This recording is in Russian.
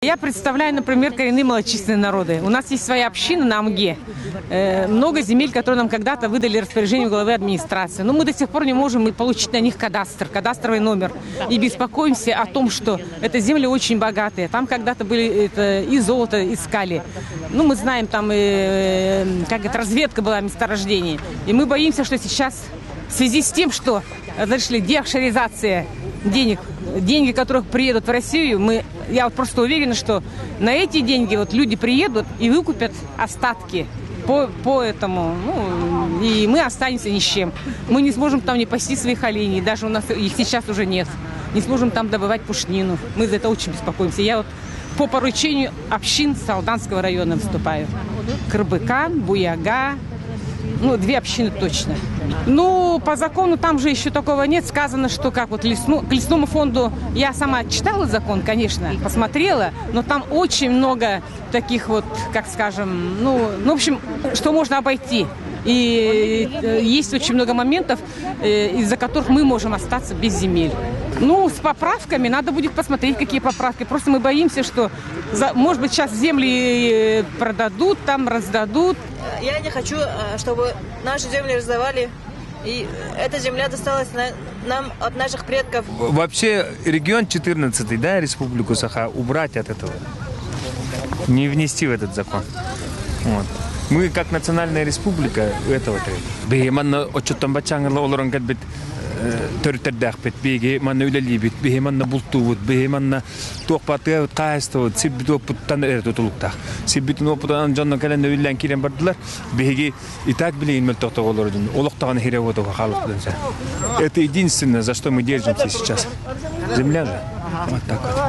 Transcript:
Я представляю, например, коренные малочисленные народы. У нас есть своя община на Амге. Много земель, которые нам когда-то выдали распоряжение главы администрации. Но мы до сих пор не можем получить на них кадастровый номер. И беспокоимся о том, что это земли очень богатые. Там когда-то были и золото искали. Ну, мы знаем, там как это, разведка была месторождений. И мы боимся, что сейчас в связи с тем, что зашли деофшоризация деньги, которых приедут в Россию, я вот просто уверена, что на эти деньги вот люди приедут и выкупят остатки по этому, и мы останемся ни с чем. Мы не сможем там не пасти своих оленей, даже у нас их сейчас уже нет. Не сможем там добывать пушнину. Мы за это очень беспокоимся. Я вот по поручению общин Салданского района выступаю. Кырбыкан, Буяга, 2 общины точно. По закону там же еще такого нет. Сказано, что как вот к лесному фонду, я сама читала закон, конечно, посмотрела, но там очень много таких вот, как скажем, в общем, что можно обойти. И есть очень много моментов, из-за которых мы можем остаться без земель. С поправками надо будет посмотреть, какие поправки. Просто мы боимся, что, может быть, сейчас земли продадут, там раздадут. Я не хочу, чтобы наши земли раздавали, и эта земля досталась нам от наших предков. Вообще регион 14-й, да, Республику Саха, убрать от этого. Не внести в этот закон. Вот. Мы, как национальная республика, этого требуем. Төрттердәхпет беге манна үлелибит беге манна бултубут беге манна тохпатыга кайстыбыт сиббит опуттан эртутулуктак сиббитин опуттан жанна кален үллән кирен бардылар беге и так билейин мел тохтоголордун олоктаган хиревотого халыктынса. Это единственное, за что мы держимся сейчас. Земля же. Вот так вот.